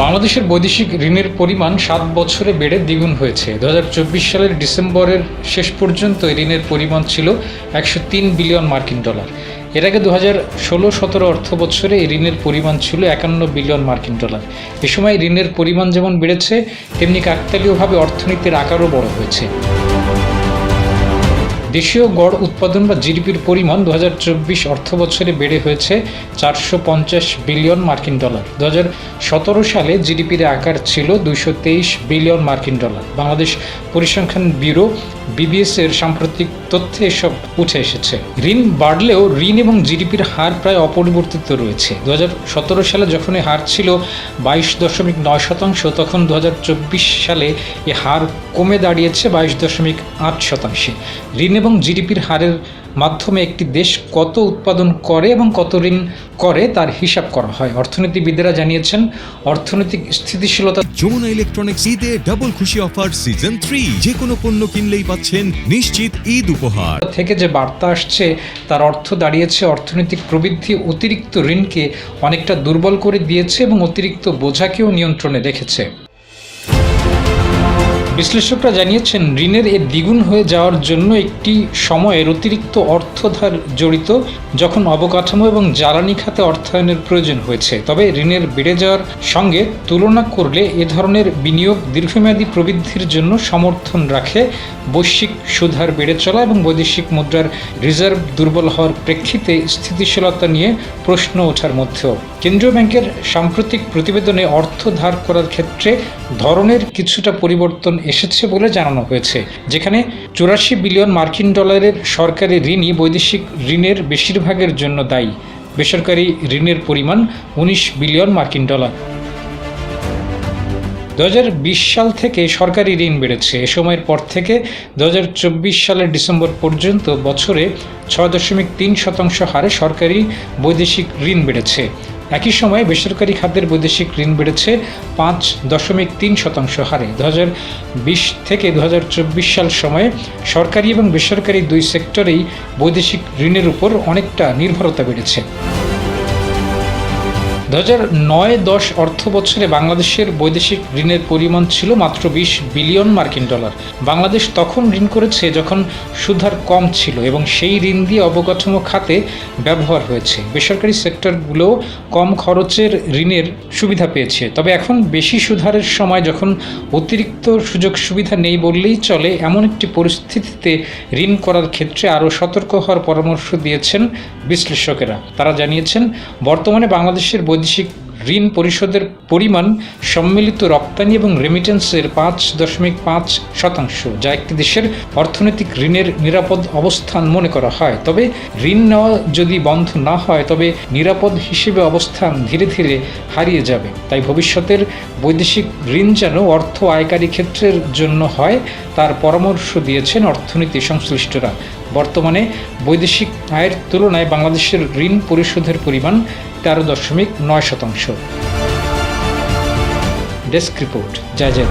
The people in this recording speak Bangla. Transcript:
বাংলাদেশের বৈদেশিক ঋণের পরিমাণ ৭ বছরে বেড়ে দ্বিগুণ হয়েছে। ২০২৪ সালের ডিসেম্বরের শেষ পর্যন্ত এই ঋণের পরিমাণ ছিল ১০৩ বিলিয়ন মার্কিন ডলার। এর আগে ২০১৬-১৭ অর্থ বছরে এই ঋণের পরিমাণ ছিল ৫১ বিলিয়ন মার্কিন ডলার। এ সময় ঋণের পরিমাণ যেমন বেড়েছে, তেমনি কাকতালীয়ভাবে অর্থনীতির আকারও বড় হয়েছে। দেশীয় গড় উৎপাদন বা জিডিপির পরিমাণ ২০২৪ অর্থ বছরে বেড়ে হয়েছে ৪৫০ বিলিয়ন মার্কিন ডলার। ২০১৭ সালে জিডিপির আকার ছিল ২২৩ বিলিয়ন মার্কিন ডলার। বাংলাদেশ পরিসংখ্যান ব্যুরো বিবিএস এর সাম্প্রতিক তথ্যে এসব উঠে এসেছে। ঋণ বাড়লেও ঋণ এবং জিডিপির হার প্রায় অপরিবর্তিত রয়েছে। ২০১৭ সালে যখন এই হার ছিল ২২.৯%, তখন ২০২৪ সালে এ হার কমে দাঁড়িয়েছে ২২.৮%। ঋণ এবং জিডিপির হারের মাধ্যমে একটি দেশ কত উৎপাদন করে এবং কত ঋণ করে তার হিসাব করা হয়। অর্থনীতিবিদেরা জানিয়েছেন, অর্থনৈতিক স্থিতিশীলতা। যমুনা ইলেকট্রনিক্স ঈদে ডাবল খুশি অফার সিজন 3, যে কোনো পণ্য কিনলেই পাচ্ছেন নিশ্চিত ঈদ উপহার। থেকে যে বার্তা আসছে তার অর্থ দাঁড়িয়েছে অর্থনৈতিক প্রবৃদ্ধি অতিরিক্ত ঋণকে অনেকটা দুর্বল করে দিয়েছে এবং অতিরিক্ত বোঝাকেও নিয়ন্ত্রণে রেখেছে। বিশ্লেষকরা জানিয়েছেন, ঋণের এ দ্বিগুণ হয়ে যাওয়ার জন্য একটি সময়ের অতিরিক্ত অর্থধার জড়িত, যখন অবকাঠামো এবং জ্বালানি খাতে অর্থায়নের প্রয়োজন হয়েছে। তবে ঋণের বেড়ে যাওয়ার সঙ্গে তুলনা করলে এ ধরনের বিনিয়োগ দীর্ঘমেয়াদী প্রবৃদ্ধির জন্য সমর্থন রাখে। বৈশ্বিক সুদহার বেড়ে চলা এবং বৈদেশিক মুদ্রার রিজার্ভ দুর্বল হওয়ার প্রেক্ষিতে স্থিতিশীলতা নিয়ে প্রশ্ন ওঠার মধ্যেও কেন্দ্রীয় ব্যাংকের সাম্প্রতিক প্রতিবেদনে অর্থ ধার করার ক্ষেত্রে ধরনের কিছুটা পরিবর্তন এসেছে বলে জানানো হয়েছে, যেখানে ৮৪ বিলিয়ন মার্কিন ডলারের সরকারি ঋণই বৈদেশিক ঋণের বেশিরভাগের জন্য দায়ী। বেসরকারি ঋণের পরিমাণ ১৯ বিলিয়ন মার্কিন ডলার। ২০২০ সাল থেকে সরকারি ঋণ বেড়েছে। এ সময়ের পর থেকে ২০২৪ সালের ডিসেম্বর পর্যন্ত বছরে ৬.৩% হারে সরকারি বৈদেশিক ঋণ বেড়েছে। একই সময়ে বেসরকারি খাতের বৈদেশিক ঋণ বেড়েছে ৫.৩% হারে। ২০২০ থেকে ২০২৪ সাল সময়ে সরকারি এবং বেসরকারি দুই সেক্টরেই বৈদেশিক ঋণের উপর অনেকটা নির্ভরতা বেড়েছে। ২০০৯-১০ অর্থ বছরে বাংলাদেশের বৈদেশিক ঋণের পরিমাণ ছিল মাত্র ২০ বিলিয়ন মার্কিন ডলার। বাংলাদেশ তখন ঋণ করেছে যখন সুদহার কম ছিল এবং সেই ঋণ দিয়ে অবকাঠামো খাতে ব্যবহার হয়েছে। বেসরকারি সেক্টরগুলোও কম খরচের ঋণের সুবিধা পেয়েছে। তবে এখন বেশি সুদহারের সময়, যখন অতিরিক্ত সুযোগ সুবিধা নেই বললেই চলে, এমন একটি পরিস্থিতিতে ঋণ করার ক্ষেত্রে আরও সতর্ক হওয়ার পরামর্শ দিয়েছেন বিশ্লেষকেরা। তারা জানিয়েছেন, বর্তমানে বাংলাদেশের বৈদেশিক ঋণ পরিশোধের পরিমাণ সম্মিলিত রপ্তানি এবং রেমিটেন্সের ৫.৫%, যা একটি দেশের অর্থনৈতিক ঋণের নিরাপদ অবস্থান মনে করা হয়। তবে ঋণ নেওয়া যদি বন্ধ না হয়, তবে নিরাপদ হিসেবে অবস্থান ধীরে ধীরে হারিয়ে যাবে। তাই ভবিষ্যতের বৈদেশিক ঋণ যেন অর্থ আয়কারী ক্ষেত্রের জন্য হয়, তার পরামর্শ দিয়েছেন অর্থনীতি সংশ্লিষ্টরা। বর্তমানে বৈদেশিক আয়ের তুলনায় বাংলাদেশের ঋণ পরিশোধের পরিমাণ 13.9%। ডেস্ক রিপোর্ট, জয় জয়।